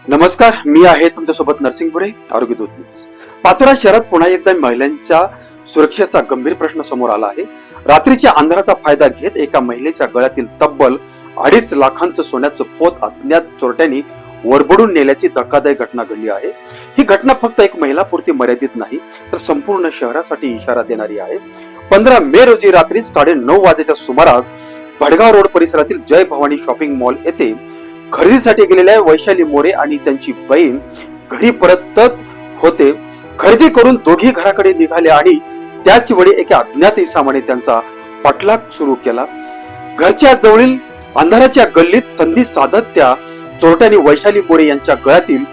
नमस्कार, मी आहे तुमच्यासोबत नरसिंगपुरे, आरोग्य दूत न्यूज. पाचोरा शहरात पुन्हा एकदा महिलांच्या सुरक्षेचा गंभीर प्रश्न समोर आला आहे. रात्रीच्या अंधाराचा फायदा घेत एका महिलेच्या गळ्यातील तब्बल 2.5 लाखांचं सोन्याचं पोत अज्ञात चोरट्यांनी वरबडून नेल्याची धक्कादायक घटना घडली आहे. ही घटना फक्त एक महिलापुरती मर्यादित नाही, तर संपूर्ण शहरासाठी इशारा देणारी आहे. 15 मे रोजी रात्री 9:30 वाजेच्या सुमारास भडगाव रोड परिसरातील जय भवानी शॉपिंग मॉल येथे खरेदीसाठी गेलेल्या वैशाली मोरे आणि त्यांची बहीण घरी परतत होते. खरेदी करून दोघी घराकडे निघाले आणि त्याच वेळी एका अज्ञात इसमाने त्यांचा पाठलाग सुरू केला. घरच्या जवळील अंधाराच्या गल्लीत संधी साधत त्या चोरट्यांनी वैशाली मोरे यांच्या गळ्यातील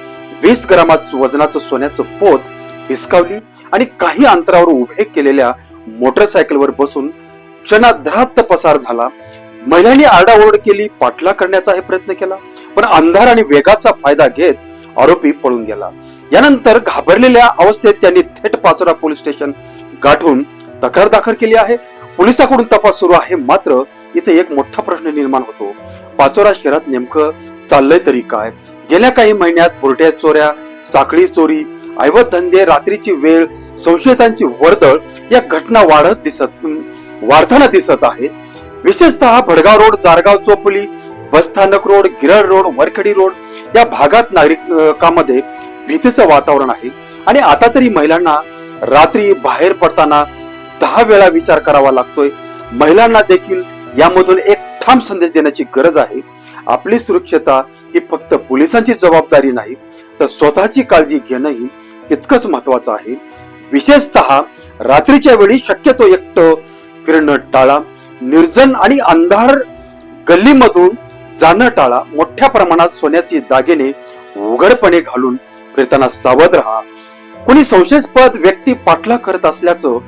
20 ग्रामाचं वजनाचं सोन्याचं पोत हिसकावली आणि काही अंतरावर उभे केलेल्या मोटरसायकलवर बसून क्षणार्धात पसार झाला. महिलांनी आरडाओरड केली, पाठलाग करण्याचा प्रयत्न केला, पण अंधार आणि वेगाचा फायदा घेत आरोपी पळून गेला. यानंतर घाबरलेल्या अवस्थेत त्यांनी थेट पाचोरा पोलीस स्टेशन गाठून तक्रार दाखल केली आहे. पोलिसांकडून तपास सुरू आहे. मात्र इथे एक मोठा प्रश्न निर्माण होतो. पाचोरा शहरात नेमकं चाललंय तरी काय? गेल्या काही महिन्यात बुरट्या चोऱ्या, साखळी चोरी, अवैध धंदे, रात्रीची वेळ, संशयितांची वर्दळ या घटना वाढताना दिसत आहेत. विशेषतः भडगाव रोड, जारगाव चौफुली, बसस्थानक road, Girad road, Varkhedi road या भागात नागरिकांमध्ये भीतीचं वातावरण आहे. आणि आता तरी महिलांना रात्री बाहेर पडताना 10 वेळा विचार करावा लागतोय. महिलांना देखील यामधून एक ठाम संदेश देण्याची गरज आहे. आपली सुरक्षता ही फक्त पोलिसांची जबाबदारी नाही, तर स्वतःची काळजी घेणंही तितकंच महत्वाचं आहे. विशेषतः रात्रीच्या वेळी शक्यतो एकटं फिरणं टाळा. निर्जन आणि अंधार गल्लीमधून जाणं टाळा. मोठ्या प्रमाणात सोन्याचे दागिने उघडपणे घालून फिरताना सावध राहा. कोणी संशयास्पद व्यक्ती पाठलाग करत असल्याचं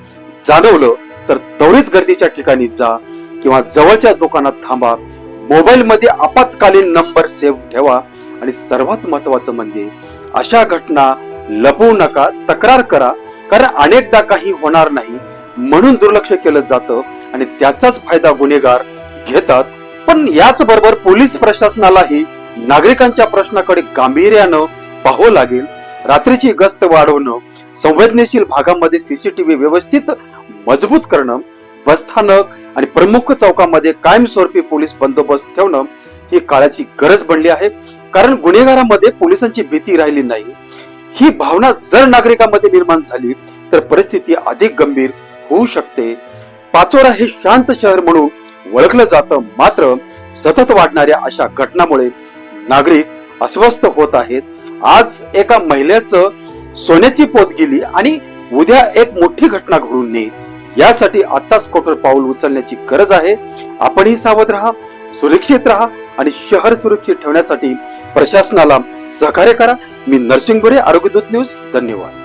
जाणवलं तर त्वरित गर्दीच्या ठिकाणी जा किंवा जवळच्या दुकानात थांबा. मोबाईल मध्ये आपत्कालीन नंबर सेव्ह ठेवा आणि सर्वात महत्वाचं म्हणजे अशा घटना लपवू नका, तक्रार करा. कारण अनेकदा काही होणार नाही म्हणून दुर्लक्ष केलं जातं आणि त्याचाच फायदा गुन्हेगार घेतात. पण याच बरोबर पोलीस प्रशासनालाही नागरिकांच्या प्रश्नाकडे गांभीर्यानं पाहावं लागेल. रात्रीची गस्त वाढवणं, संवेदनशील भागामध्ये सीसीटीव्ही व्यवस्थित मजबूत करणं, बसस्थानक आणि प्रमुख चौकामध्ये कायमस्वरूपी पोलीस बंदोबस्त ठेवणं ही काळाची गरज बनली आहे. कारण गुन्हेगारांमध्ये पोलिसांची भीती राहिली नाही. ही भावना जर नागरिकांमध्ये निर्माण झाली तर परिस्थिती अधिक गंभीर होऊ शकते. पाचोरा हे शांत शहर म्हणून ओळखलं जातं, मात्र सतत वाढणाऱ्या अशा घटनांमुळे नागरिक अस्वस्थ होत आहेत. आज एका महिलेचं सोन्याची पोत गेली आणि उद्या एक मोठी घटना घडून नये यासाठी आताच कठोर पाऊल उचलण्याची गरज आहे. आपणही सावध राहा, सुरक्षित राहा आणि शहर सुरक्षित ठेवण्यासाठी प्रशासनाला सहकार्य करा. मी नरसिंगपुरे, आरोग्य दूत न्यूज. धन्यवाद.